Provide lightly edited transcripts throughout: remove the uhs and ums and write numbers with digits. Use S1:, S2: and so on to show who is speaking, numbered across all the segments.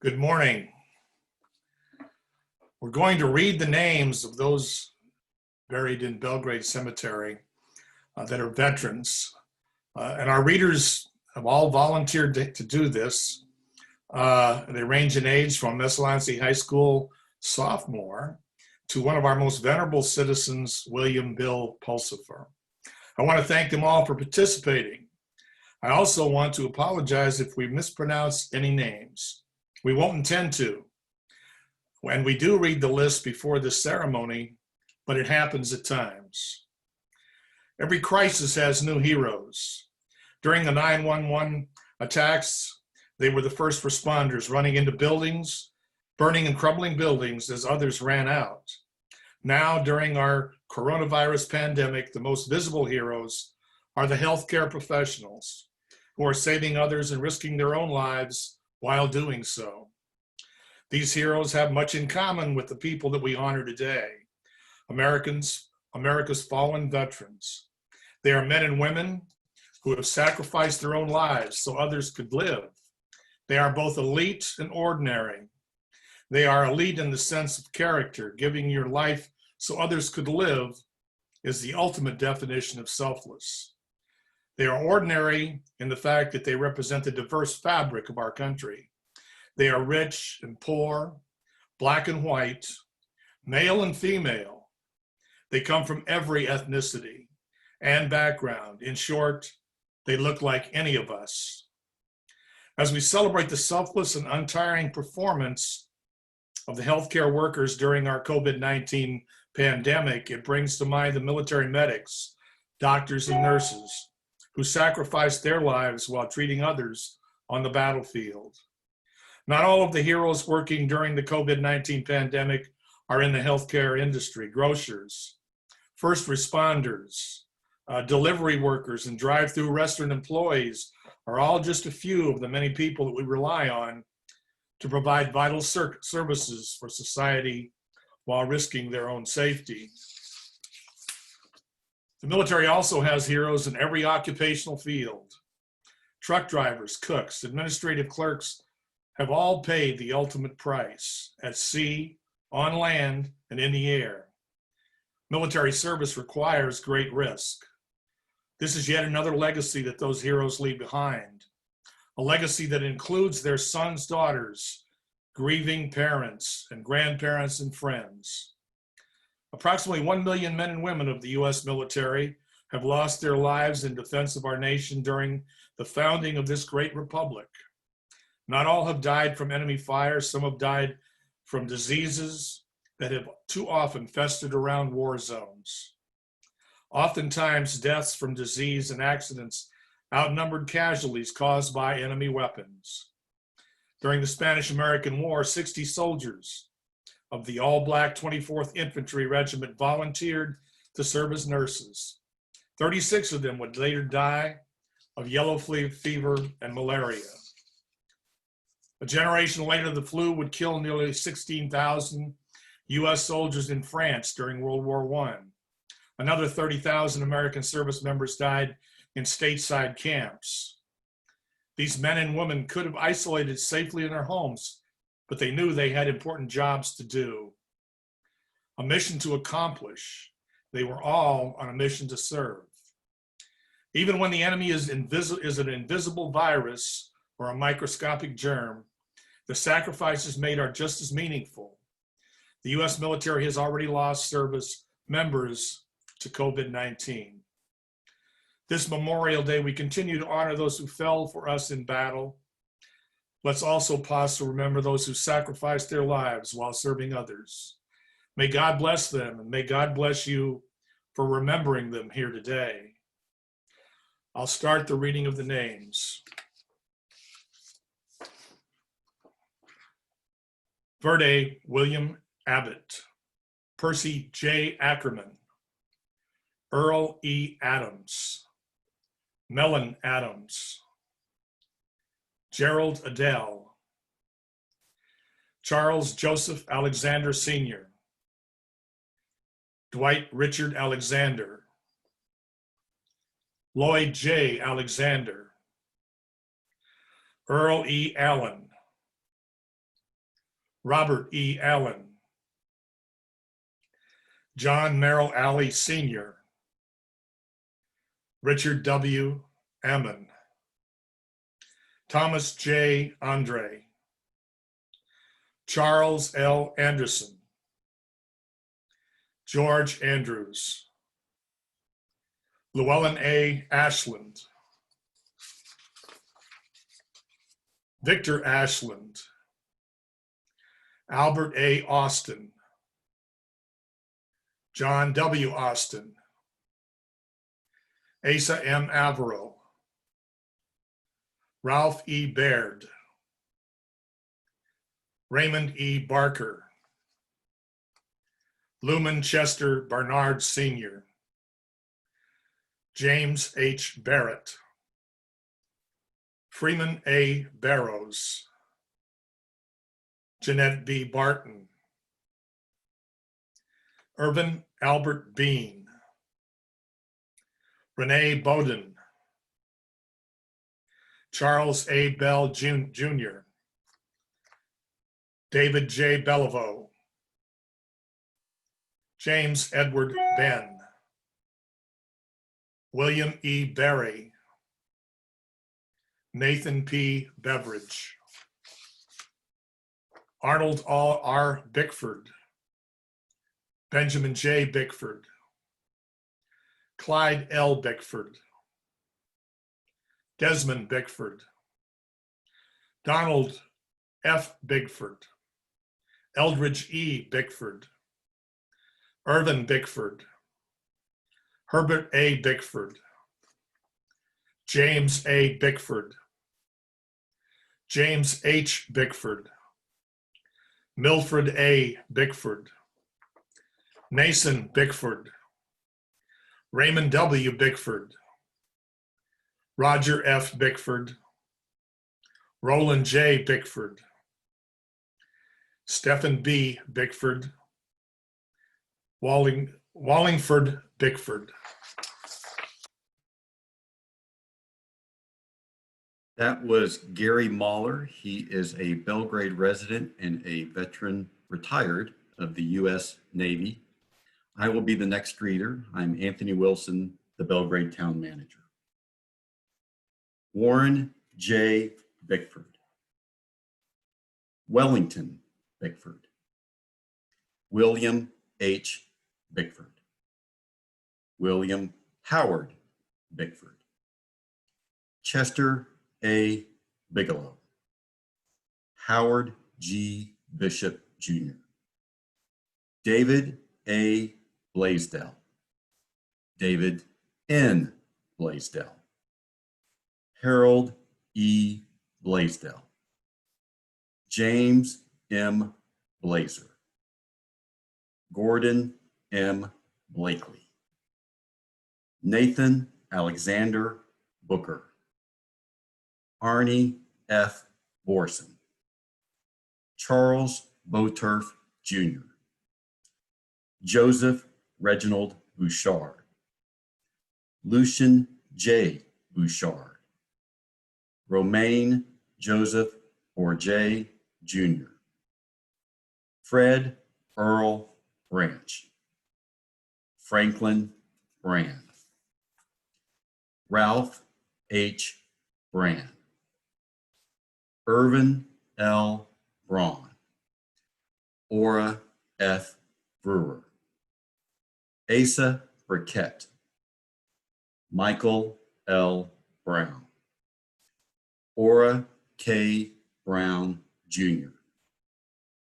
S1: Good morning. We're going to read the names of those buried in Belgrade Cemetery that are veterans. And our readers have all volunteered to do this. They range in age from Messaloncy High School sophomore to one of our most venerable citizens, William Bill Pulsifer. I want to thank them all for participating. I also want to apologize if we mispronounce any names. We won't intend to. When we do read the list before the ceremony, but it happens at times. Every crisis has new heroes. During the 9/11 attacks, they were the first responders running into buildings, burning and crumbling buildings as others ran out. Now, during our coronavirus pandemic, the most visible heroes are the healthcare professionals who are saving others and risking their own lives while doing so. These heroes have much in common with the people that we honor today, America's fallen veterans. They are men and women who have sacrificed their own lives so others could live. They are both elite and ordinary. They are elite in the sense of character. Giving your life so others could live is the ultimate definition of selfless. They are ordinary in the fact that they represent the diverse fabric of our country. They are rich and poor, black and white, male and female. They come from every ethnicity and background. In short, they look like any of us. As we celebrate the selfless and untiring performance of the healthcare workers during our COVID-19 pandemic, it brings to mind the military medics, doctors, and nurses who sacrificed their lives while treating others on the battlefield. Not all of the heroes working during the COVID-19 pandemic are in the healthcare industry. Grocers, first responders, delivery workers, and drive-through restaurant employees are all just a few of the many people that we rely on to provide vital services for society while risking their own safety. The military also has heroes in every occupational field. Truck drivers, cooks, administrative clerks have all paid the ultimate price at sea, on land, and in the air. Military service requires great risk. This is yet another legacy that those heroes leave behind, a legacy that includes their sons, daughters, grieving parents, and grandparents and friends. Approximately 1 million men and women of the U.S. military have lost their lives in defense of our nation during the founding of this great republic. Not all have died from enemy fire. Some have died from diseases that have too often festered around war zones. Oftentimes, deaths from disease and accidents outnumbered casualties caused by enemy weapons. During the Spanish-American War, 60 soldiers of the all-black 24th Infantry Regiment volunteered to serve as nurses. 36 of them would later die of yellow fever and malaria. A generation later, the flu would kill nearly 16,000 U.S. soldiers in France during World War I. Another 30,000 American service members died in stateside camps. These men and women could have isolated safely in their homes, but they knew they had important jobs to do, a mission to accomplish. They were all on a mission to serve. Even when the enemy is an invisible virus or a microscopic germ, the sacrifices made are just as meaningful. The U.S. military has already lost service members to COVID-19. This Memorial Day, we continue to honor those who fell for us in battle. Let's also pause to remember those who sacrificed their lives while serving others. May God bless them, and may God bless you for remembering them here today. I'll start the reading of the names. Verde William Abbott, Percy J. Ackerman, Earl E. Adams, Mellon Adams, Gerald Adele, Charles Joseph Alexander Sr., Dwight Richard Alexander, Lloyd J. Alexander, Earl E. Allen, Robert E. Allen, John Merrill Alley Sr., Richard W. Ammon, Thomas J. Andre, Charles L. Anderson, George Andrews, Llewellyn A. Ashland, Victor Ashland, Albert A. Austin, John W. Austin, Asa M. Averill, Ralph E. Baird, Raymond E. Barker, Luman Chester Barnard Sr., James H. Barratt, Freeman A. Barrows, Jeanette B. Barton, Irvin Albert Bean, Renee Bowden, Charles A. Bell Jr., David J. Beliveau, James Edward Benn, William E. Berry, Nathan P. Beveridge, Arnold R. Bickford, Benjamin J. Bickford, Clyde L. Bickford, Desmond Bickford, Donald F. Bickford, Eldridge E. Bickford, Irvin Bickford, Herbert A. Bickford, James A. Bickford, James H. Bickford, Milford A. Bickford, Mason Bickford, Raymond W. Bickford, Roger F. Bickford, Roland J. Bickford, Stephen B. Bickford, Wallingford Bickford.
S2: That was Gary Mahler. He is a Belgrade resident and a veteran retired of the U.S. Navy. I will be the next reader. I'm Anthony Wilson, the Belgrade town manager. Warren J. Bickford, Wellington Bickford, William H. Bickford, William Howard Bickford, Chester A. Bigelow, Howard G. Bishop Jr., David A. Blaisdell, David N. Blaisdell, Harold E. Blaisdell, James M. Blazer, Gordon M. Blakely, Nathan Alexander Booker, Arnie F. Borson, Charles Boturf Jr., Joseph Reginald Bouchard, Lucian J. Bouchard, Romaine Joseph Bourget Jr., Fred Earl Branch, Franklin Brand, Ralph H. Brand, Irvin L. Braun, Ora F. Brewer, Asa Burkett, Michael L. Brown, Ora K. Brown Jr.,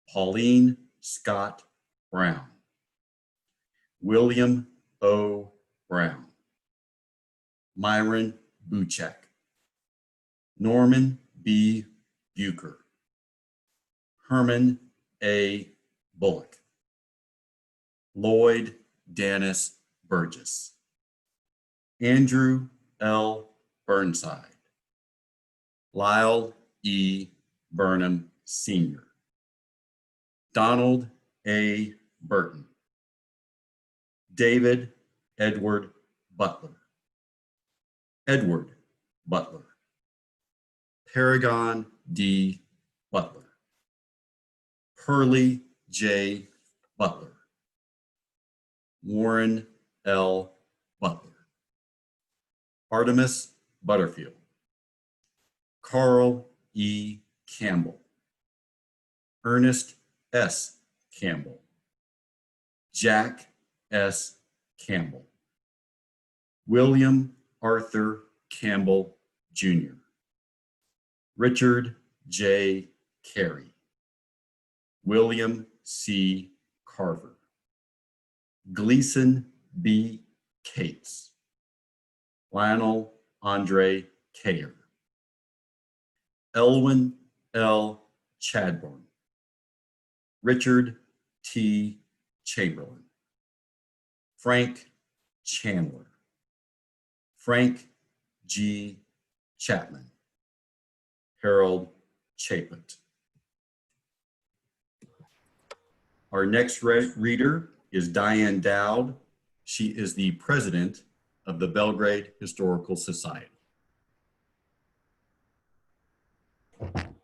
S2: Pauline Scott Brown, William O. Brown, Myron Buchek, Norman B. Bucher, Herman A. Bullock, Lloyd Dennis Burgess, Andrew L. Burnside, Lyle E. Burnham Sr., Donald A. Burton, David Edward Butler, Edward Butler, Paragon D. Butler, Hurley J. Butler, Warren L. Butler, Artemis Butterfield, Carl E. Campbell, Ernest S. Campbell, Jack S. Campbell, William Arthur Campbell, Jr., Richard J. Carey, William C. Carver, Gleason B. Cates, Lionel Andre Kayer, Elwin L. Chadbourne, Richard T. Chamberlain, Frank Chandler, Frank G. Chapman, Harold Chaput. Our next reader is Diane Dowd. She is the president of the Belgrade Historical Society.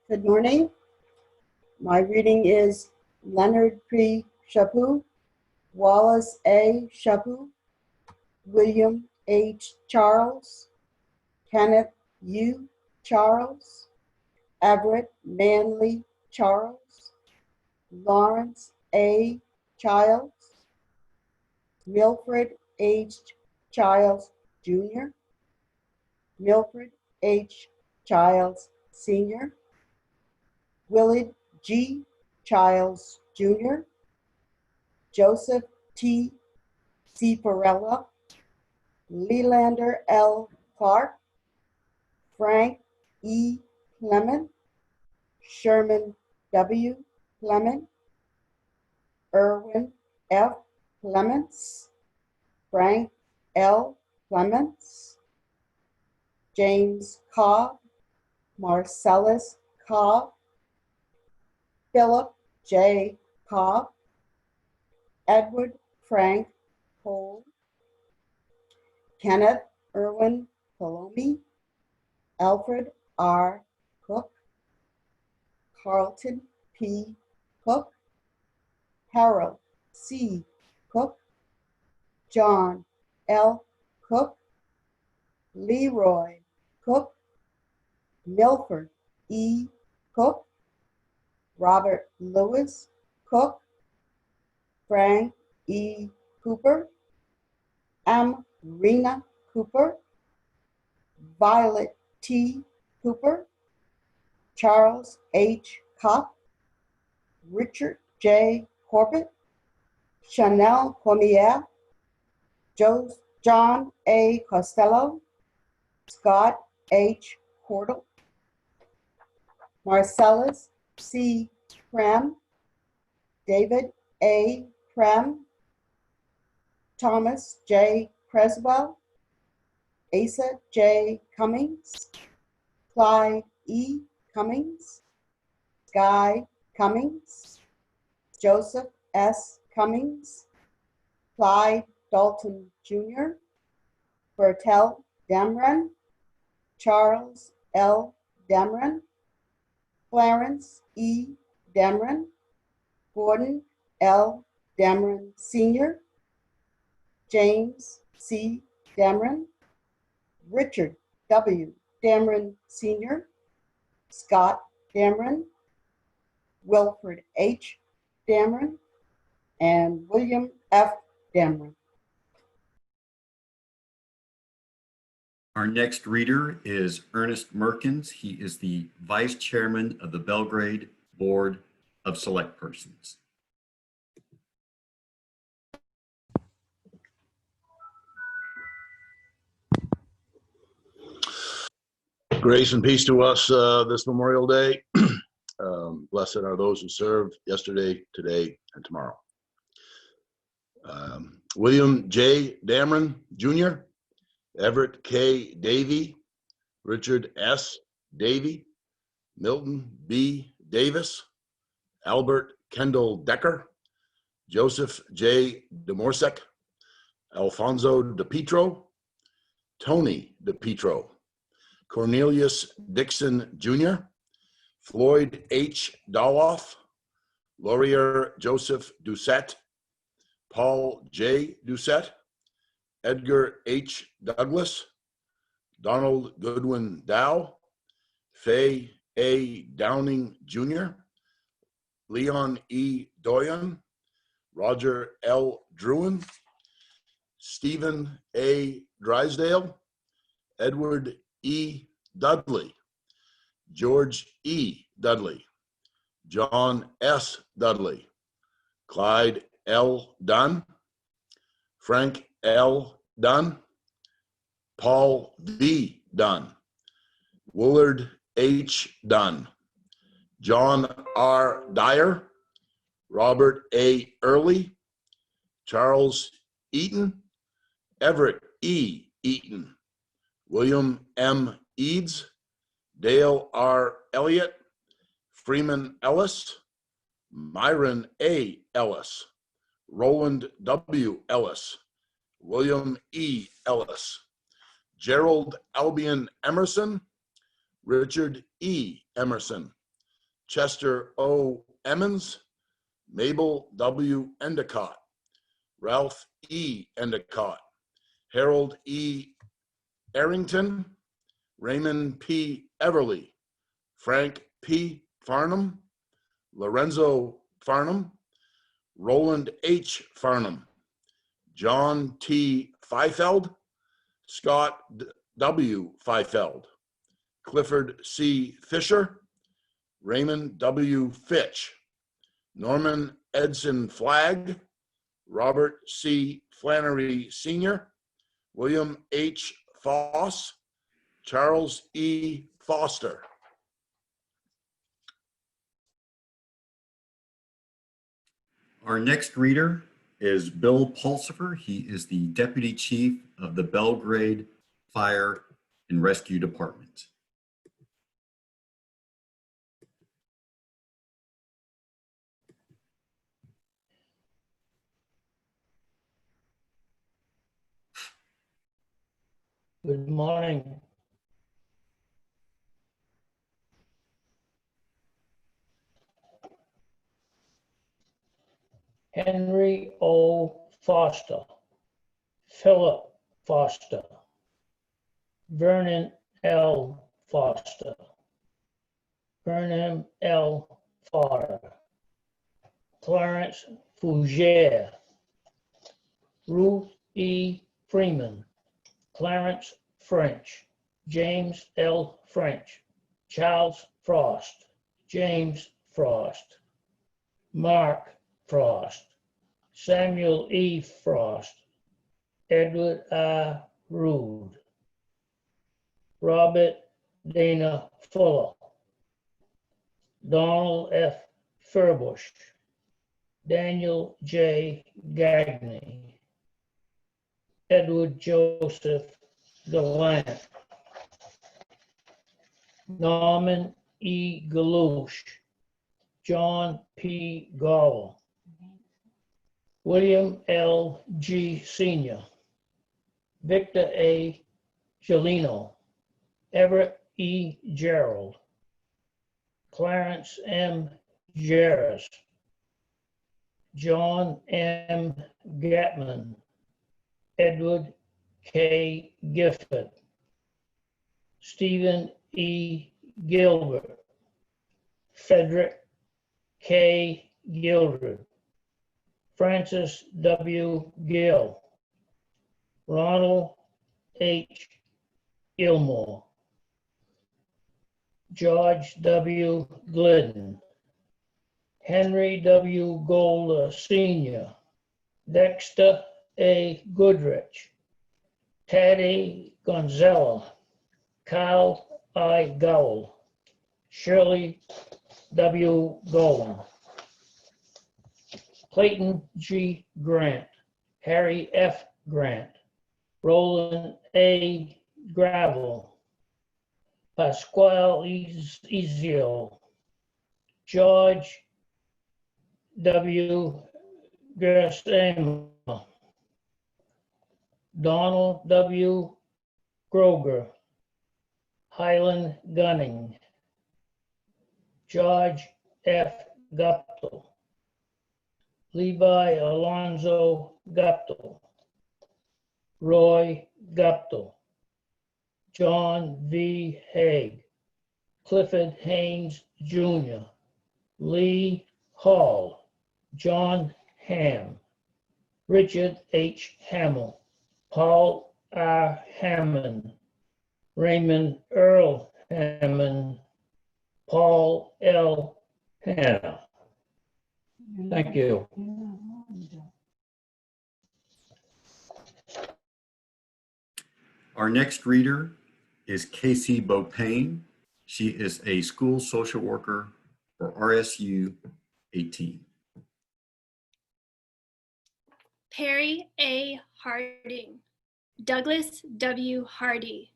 S3: Good morning. My reading is Leonard P. Chaput, Wallace A. Chaput, William H. Charles, Kenneth U. Charles, Everett Manley Charles, Lawrence A. Childs, Milfred H. Childs, Jr., Milfred H. Childs, Sr., Willard G. Childs, Jr., Joseph T. Cifarella, Leelander L. Clark, Frank E. Clement, Sherman W. Clement, Irwin F. Clements, Frank L. Clements, James Cobb, Marcellus Cobb, Philip J. Cobb, Edward Frank Cole, Kenneth Irwin Palomi, Alfred R. Cook, Carlton P. Cook, Harold C. Cook, John L. Cook, Leroy Cook, Milford E. Cook, Robert Lewis Cook, Frank E. Cooper, M. Rena Cooper, Violet T. Cooper, Charles H. Kopp, Richard J. Corbett, Chanel Cormier, John A. Costello, Scott H. Cordell, Marcellus C. Cram, David A. Cram, Thomas J. Creswell, Asa J. Cummings, Clyde E. Cummings, Guy Cummings, Joseph S. Cummings, Clyde Dalton Jr., Bertel Damron, Charles L. Damron, Clarence E. Damron, Gordon L. Damron Sr., James C. Damron, Richard W. Damron Sr., Scott Damron, Wilfred H. Damron, and William F. Damron.
S2: Our next reader is Ernest Merkins. He is the vice chairman of the Belgrade Board of Select Persons.
S4: Grace and peace to us this Memorial Day. Blessed are those who served yesterday, today, and tomorrow. William J. Damron, Jr., Everett K. Davey, Richard S. Davey, Milton B. Davis, Albert Kendall Decker, Joseph J. DeMorsek, Alfonso DePietro, Tony DePietro, Cornelius Dixon Jr., Floyd H. Doloff, Laurier Joseph Doucette, Paul J. Doucette, Edgar H. Douglas, Donald Goodwin Dow, Fay A. Downing Jr., Leon E. Doyen, Roger L. Druin, Stephen A. Drysdale, Edward E. Dudley, George E. Dudley, John S. Dudley, Clyde L. Dunn, Frank L. Dunn, Paul V. Dunn, Willard H. Dunn, John R. Dyer, Robert A. Early, Charles Eaton, Everett E. Eaton, William M. Eads, Dale R. Elliott, Freeman Ellis, Myron A. Ellis, Roland W. Ellis, William E. Ellis, Gerald Albion Emerson, Richard E. Emerson, Chester O. Emmons, Mabel W. Endicott, Ralph E. Endicott, Harold E. Arrington, Raymond P. Everly, Frank P. Farnham, Lorenzo Farnham, Roland H. Farnham, John T. Feifeld, Scott W. Feifeld, Clifford C. Fisher, Raymond W. Fitch, Norman Edson Flagg, Robert C. Flannery Sr., William H. Foss, Charles E. Foster.
S2: Our next reader is Bill Pulsifer. He is the Deputy Chief of the Belgrade Fire and Rescue Department.
S5: Good morning. Henry O. Foster, Philip Foster, Vernon L. Foster, Burnham L. Potter, Clarence Fougere, Ruth E. Freeman, Clarence French, James L. French, Charles Frost, James Frost, Mark Frost, Samuel E. Frost, Edward R. Rood, Robert Dana Fuller, Donald F. Furbush, Daniel J. Gagney, Edward Joseph Gallant, Norman E. Galouche, John P. Gower, William L. G. Sr., Victor A. Gelino, Everett E. Gerald, Clarence M. Jarris, John M. Gatman, Edward K. Gifford, Stephen E. Gilbert, Frederick K. Gildred, Francis W. Gill, Ronald H. Gilmore, George W. Glidden, Henry W. Golder Sr., Dexter A. Goodrich, Taddy Gonzalo, Kyle I. Gowell, Shirley W. Golan, Clayton G. Grant, Harry F. Grant, Roland A. Gravel, Pasquale Ezio, George W. Gersema, Donald W. Groger, Highland Gunning, George F. Guptill, Levi Alonzo Guptill, Roy Guptill, John V. Haig, Clifford Haynes Jr., Lee Hall, John Ham, Richard H. Hamill, Paul R. Hammond, Raymond Earl Hammond, Paul L. Hanna. Thank you.
S2: Our next reader is Casey Bopane. She is a school social worker for RSU 18.
S6: Perry A. Harding, Douglas W. Hardy,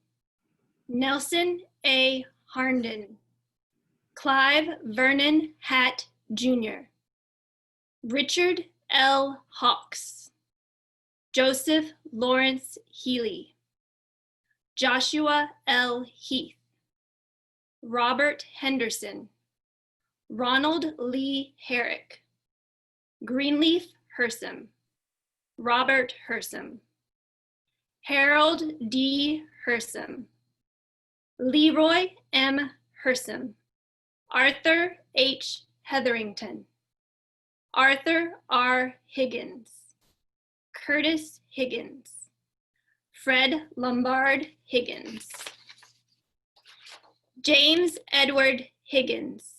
S6: Nelson A. Harnden, Clive Vernon Hatt Jr., Richard L. Hawks, Joseph Lawrence Healy, Joshua L. Heath, Robert Henderson, Ronald Lee Herrick, Greenleaf Hersom, Robert Hersom, Harold D. Hersom, Leroy M. Hersom, Arthur H. Hetherington, Arthur R. Higgins, Curtis Higgins, Fred Lombard Higgins, James Edward Higgins,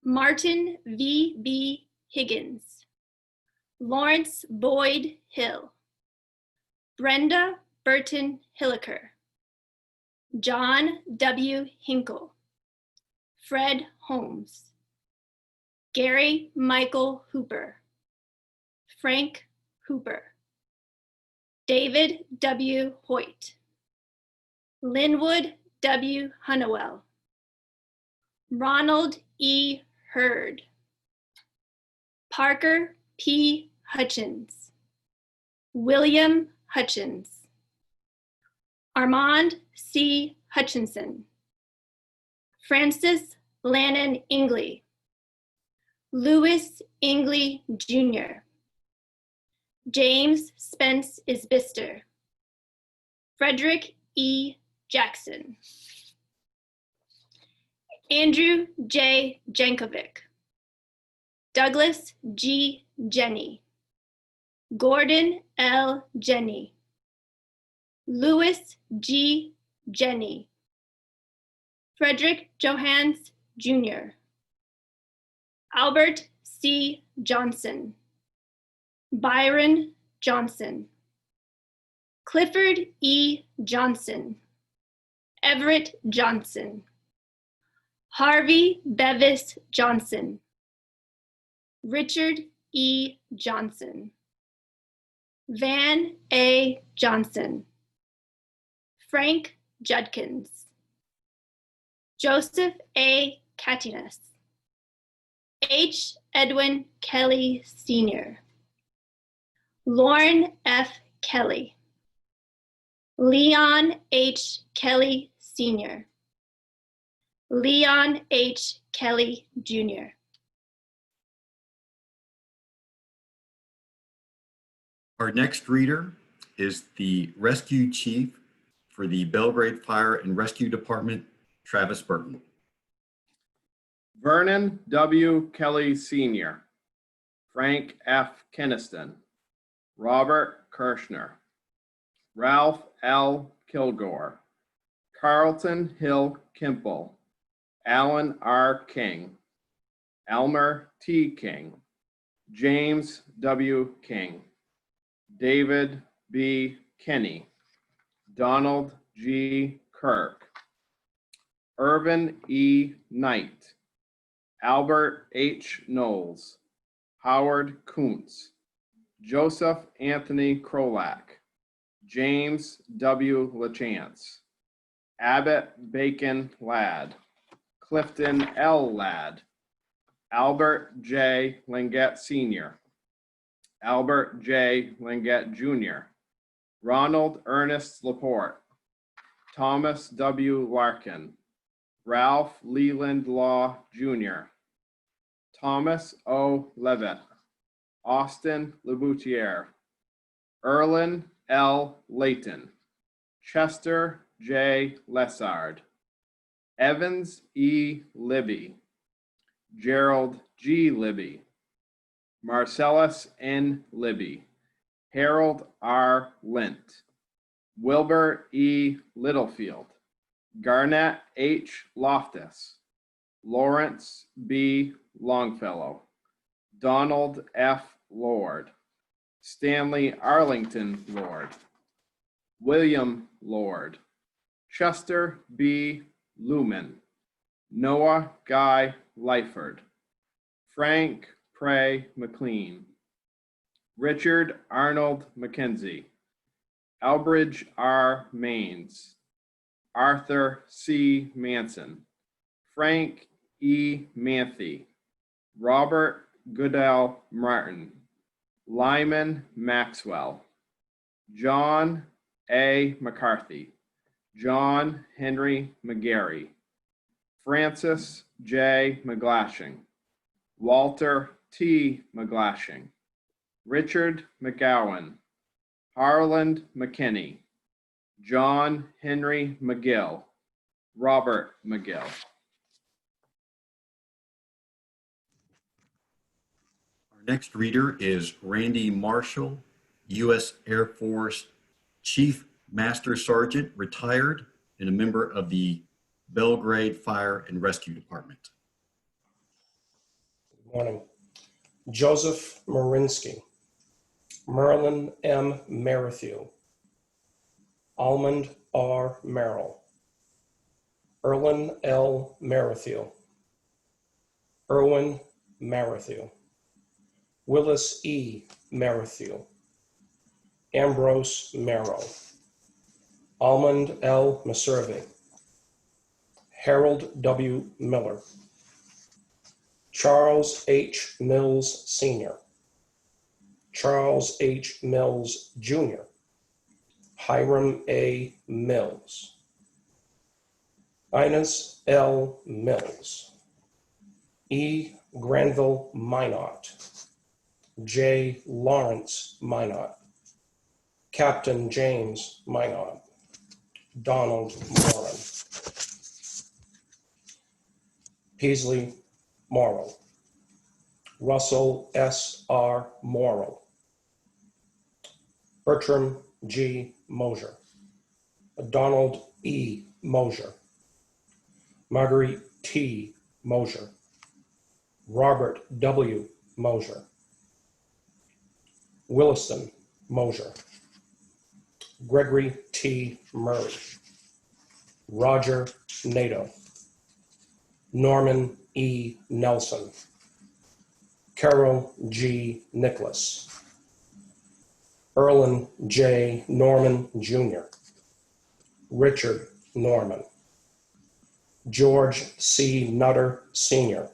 S6: Martin V. B. Higgins, Lawrence Boyd Hill, Brenda Burton Hilliker, John W. Hinkle, Fred Holmes, Gary Michael Hooper, Frank Hooper, David W. Hoyt, Linwood W. Hunnewell, Ronald E. Hurd, Parker P. Hutchins, William Hutchins, Armand C. Hutchinson, Francis Lannon Ingley, Louis Ingley Jr., James Spence Isbister, Frederick E. Jackson, Andrew J. Jankovic, Douglas G. Jenny, Gordon L. Jenny, Louis G. Jenny, Frederick Johans Jr., Albert C. Johnson, Byron Johnson, Clifford E. Johnson, Everett Johnson, Harvey Bevis Johnson, Richard E. Johnson, Van A. Johnson, Frank Judkins, Joseph A. Catinus, H. Edwin Kelly Sr., Lauren F. Kelly, Leon H. Kelly Sr., Leon H. Kelly Jr.
S2: Our next reader is the rescue chief for the Belgrade Fire and Rescue Department, Travis Burton.
S7: Vernon W. Kelly Sr., Frank F. Keniston, Robert Kirshner, Ralph L. Kilgore, Carlton Hill Kimple, Alan R. King, Elmer T. King, James W. King, David B. Kenny, Donald G. Kirk, Irvin E. Knight, Albert H. Knowles, Howard Kuntz, Joseph Anthony Krolak, James W. LaChance, Abbott Bacon Ladd, Clifton L. Ladd, Albert J. Lingette Sr., Albert J. Lingette Jr., Ronald Ernest Laporte, Thomas W. Larkin, Ralph Leland Law Jr., Thomas O. Levitt, Austin Laboutiere, Erlin L. Layton, Chester J. Lessard, Evans E. Libby, Gerald G. Libby, Marcellus N. Libby, Harold R. Lint, Wilbur E. Littlefield, Garnett H. Loftus, Lawrence B. Longfellow, Donald F. Lord, Stanley Arlington Lord, William Lord, Chester B. Lumen, Noah Guy Lyford, Frank Pray McLean, Richard Arnold McKenzie, Elbridge R. Maines, Arthur C. Manson, Frank E. Manthe, Robert Goodell Martin, Lyman Maxwell, John A. McCarthy, John Henry McGarry, Francis J. McGlashing, Walter T. McGlashing, Richard McGowan, Harland McKinney, John Henry McGill, Robert McGill.
S2: Our next reader is Randy Marshall, U.S. Air Force Chief Master Sergeant, retired, and a member of the Belgrade Fire and Rescue Department.
S8: Good morning. Joseph Marinsky, Merlin M. Merrithew, Almond R. Merrill, Erlin L. Merrithew, Erwin Merrithew, Willis E. Merrithew, Ambrose Merrill, Almond L. Maservi, Harold W. Miller, Charles H. Mills Sr., Charles H. Mills Jr., Hiram A. Mills, Inez L. Mills, E. Granville Minot, J. Lawrence Minot, Captain James Minot, Donald Moran, Peasley Morrow, Russell S. R. Morrow, Bertram G. Mosier, Donald E. Mosier, Marguerite T. Mosier, Robert W. Mosier, Williston Mosier, Gregory T. Murray, Roger Nato, Norman E. Nelson, Carol G. Nicholas, Erlin J. Norman Jr., Richard Norman, George C. Nutter Sr.,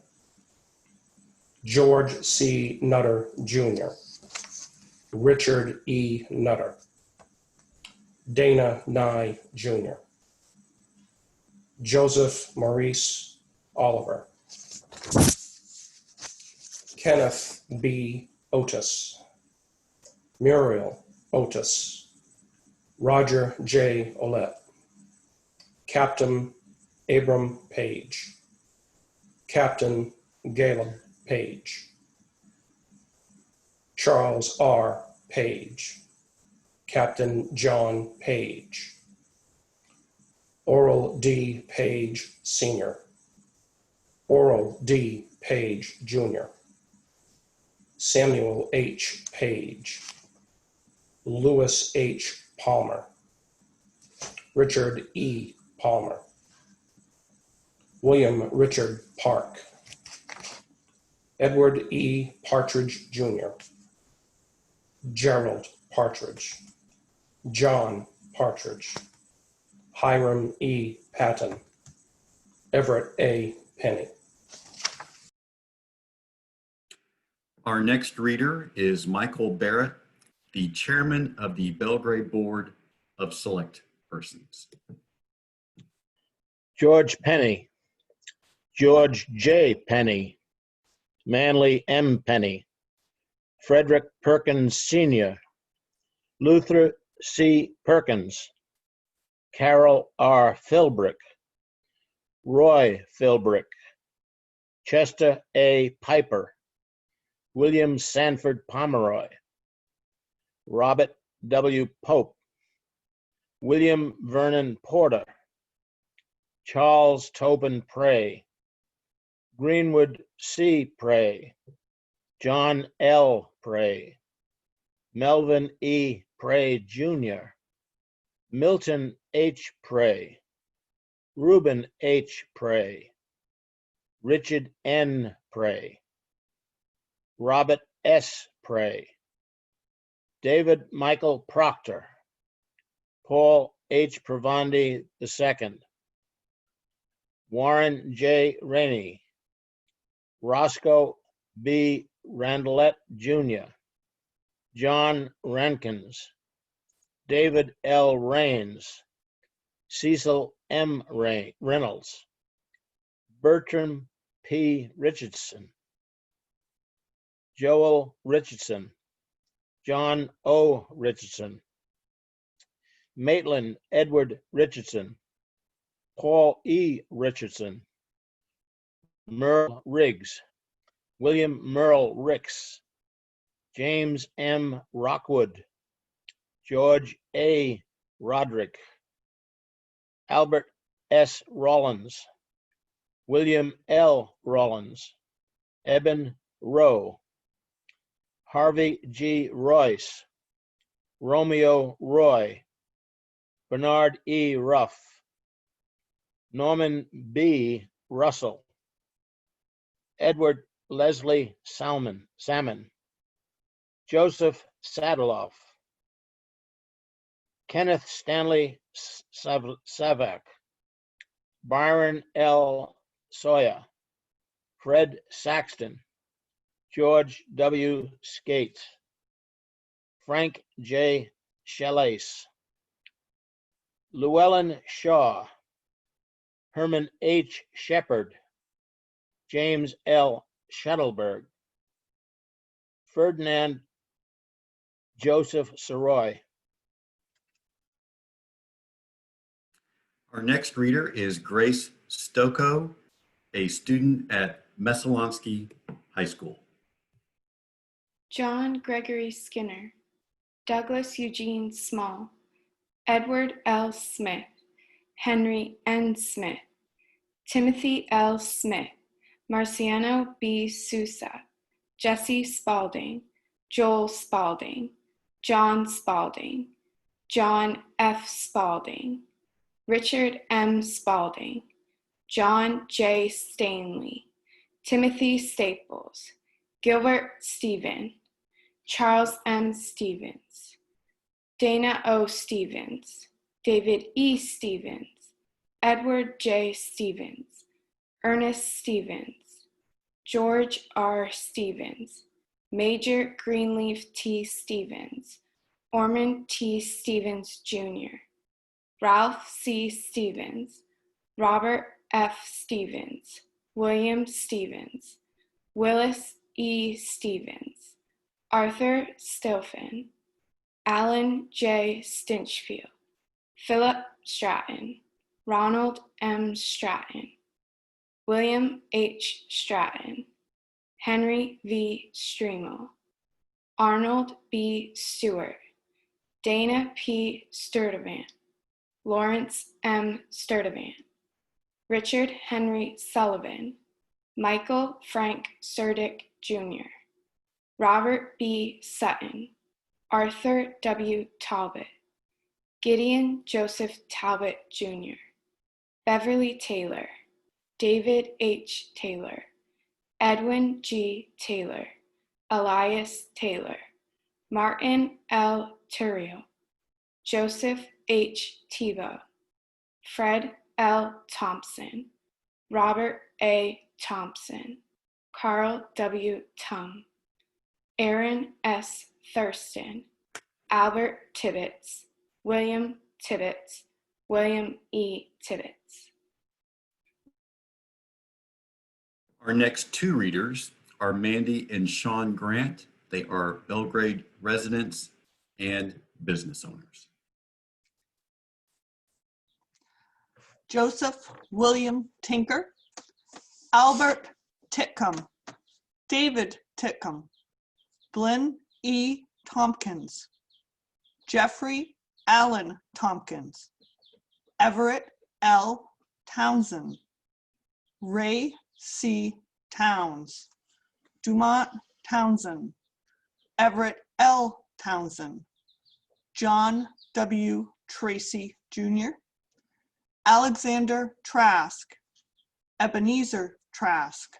S8: George C. Nutter Jr., Richard E. Nutter, Dana Nye Jr., Joseph Maurice Oliver, Kenneth B. Otis, Muriel Otis, Roger J. Olette, Captain Abram Page, Captain Caleb Page, Charles R. Page, Captain John Page, Oral D. Page Sr., Oral D. Page Jr., Samuel H. Page, Lewis H. Palmer, Richard E. Palmer, William Richard Park, Edward E. Partridge Jr., Gerald Partridge, John Partridge, Hiram E. Patton, Everett A. Penny.
S2: Our next reader is Michael Barratt, the chairman of the Belgrade Board of Select Persons.
S9: George Penny, George J. Penny, Manley M. Penny, Frederick Perkins Sr., Luther C. Perkins, Carol R. Philbrick, Roy Philbrick, Chester A. Piper, William Sanford Pomeroy, Robert W. Pope, William Vernon Porter, Charles Tobin Prey, Greenwood C. Prey, John L. Prey, Melvin E. Prey Jr., Milton H. Prey, Reuben H. Prey, Richard N. Prey, Robert S. Prey, David Michael Proctor, Paul H. Provandi II, Warren J. Rainey, Roscoe B. Randlett Jr., John Rankins, David L. Rains, Cecil M. Reynolds, Bertram P. Richardson, Joel Richardson, John O. Richardson, Maitland Edward Richardson, Paul E. Richardson, Merle Riggs, William Merle Ricks, James M. Rockwood, George A. Roderick, Albert S. Rollins, William L. Rollins, Eben Rowe, Harvey G. Royce, Romeo Roy, Bernard E. Ruff, Norman B. Russell, Edward Leslie Salmon, Joseph Sadeloff, Kenneth Stanley Savak, Byron L. Sawyer, Fred Saxton, George W. Skates, Frank J. Chalace, Llewellyn Shaw, Herman H. Shepard, James L. Shuttleberg, Ferdinand Joseph Soroy.
S2: Our next reader is Grace Stocco, a student at Messalonsky High School.
S10: John Gregory Skinner, Douglas Eugene Small, Edward L. Smith, Henry N. Smith, Timothy L. Smith, Marciano B. Sousa, Jesse Spalding, Joel Spalding, John Spalding, John F. Spalding, Richard M. Spalding, John J. Stanley, Timothy Staples, Gilbert Stephen, Charles M. Stevens, Dana O. Stevens, David E. Stevens, Edward J. Stevens, Ernest Stevens, George R. Stevens, Major Greenleaf T. Stevens, Ormond T. Stevens, Jr., Ralph C. Stevens, Robert F. Stevens, William Stevens, Willis E. Stevens, Arthur Stilfen, Alan J. Stinchfield, Philip Stratton, Ronald M. Stratton, William H. Stratton, Henry V. Stremel, Arnold B. Stewart, Dana P. Sturtevant, Lawrence M. Sturtevant, Richard Henry Sullivan, Michael Frank Surdick, Jr., Robert B. Sutton, Arthur W. Talbot, Gideon Joseph Talbot, Jr., Beverly Taylor, David H. Taylor, Edwin G. Taylor, Elias Taylor, Martin L. Turrio, Joseph H. Tebow, Fred L. Thompson, Robert A. Thompson, Carl W. Tum, Aaron S. Thurston, Albert Tibbetts, William Tibbetts, William E. Tibbetts.
S2: Our next two readers are Mandy and Shawn Grant, They are Belgrade residents and business owners.
S11: Joseph William Tinker, Albert Titcomb, David Titcomb, Blynn E. Tompkins, Jeffrey Allen Tompkins, Everett L. Townsend, Ray C. Towns, Dumont Townsend, Everett L. Townsend, John W. Tracy Jr., Alexander Trask, Ebenezer Trask,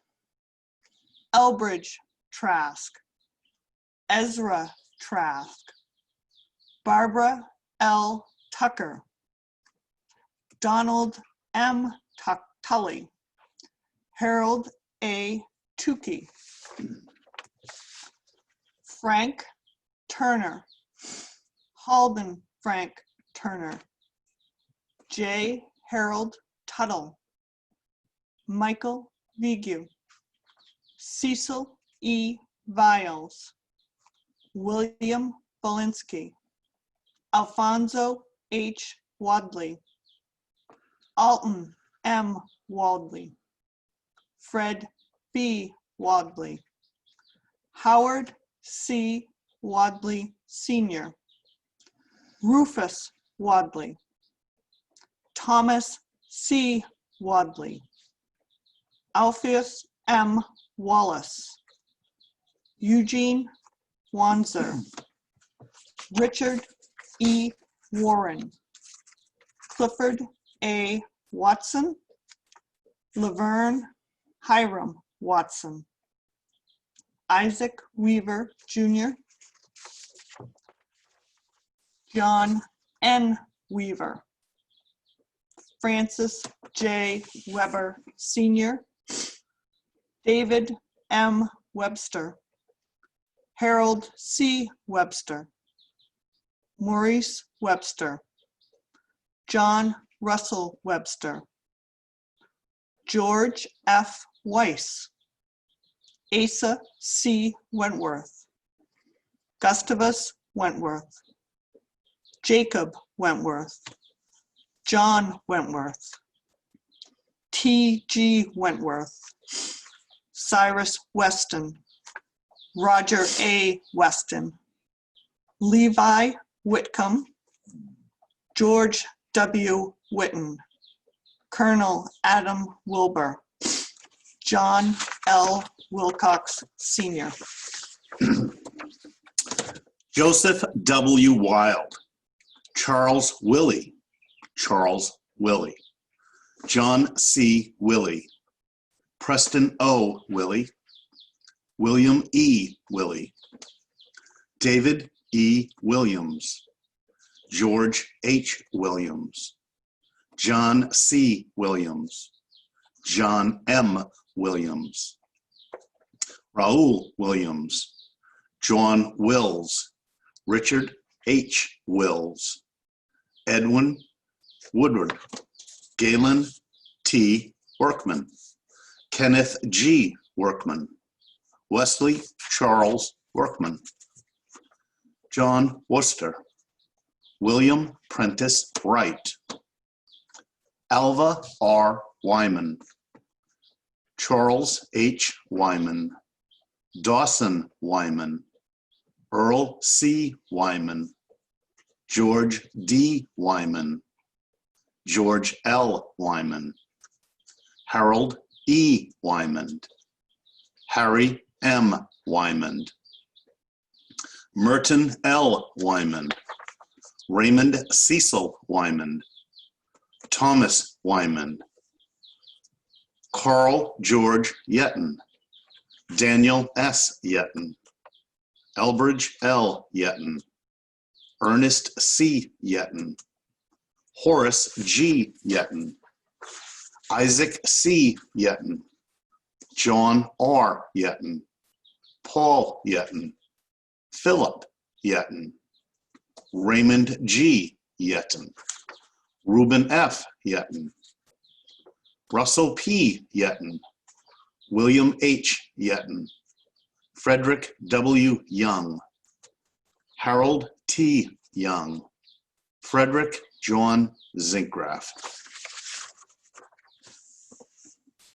S11: Elbridge Trask, Ezra Trask, Barbara L. Tucker, Donald M. Tully, Harold A. Tukey, Frank Turner, Halden Frank Turner, J. Harold Tuttle, Michael Vigue, Cecil E. Viles, William Belinsky, Alfonso H. Wadley, Alton M. Wadley, Fred B. Wadley, Howard C. Wadley Sr., Rufus Wadley, Thomas C. Wadley, Alpheus M. Wallace, Eugene Wanzer, Richard E. Warren, Clifford A. Watson, Laverne Hiram Watson, Isaac Weaver Jr., John N. Weaver, Francis J. Weber Sr., David M. Webster, Harold C. Webster, Maurice Webster, John Russell Webster, George F. Weiss, Asa C. Wentworth, Gustavus Wentworth, Jacob Wentworth, John Wentworth, T.G. Wentworth, Cyrus Weston, Roger A. Weston, Levi Whitcomb, George W. Whitten, Colonel Adam Wilbur, John L. Wilcox Sr.,
S12: Joseph W. Wild, Charles Willie, John C. Willie, Preston O. Willie, William E. Willie, David E. Williams, George H. Williams, John C. Williams, John M. Williams, Raul Williams, John Wills, Richard H. Wills, Edwin Woodward, Galen T. Workman, Kenneth G. Workman, Wesley Charles Workman, John Worcester, William Prentice Wright, Alva R. Wyman, Charles H. Wyman, Dawson Wyman, Earl C. Wyman, George D. Wyman, George L. Wyman, Harold E. Wyman, Harry M. Wyman, Merton L. Wyman, Raymond Cecil Wyman, Thomas Wyman, Carl George Yetton, Daniel S. Yetton, Elbridge L. Yetton, Ernest C. Yetton, Horace G. Yetton, Isaac C. Yetton, John R. Yetton, Paul Yetton, Philip Yetton, Raymond G. Yetton, Reuben F. Yetton, Russell P. Yetton, William H. Yetton, Frederick W. Young, Harold T. Young, Frederick John Zinkgraf.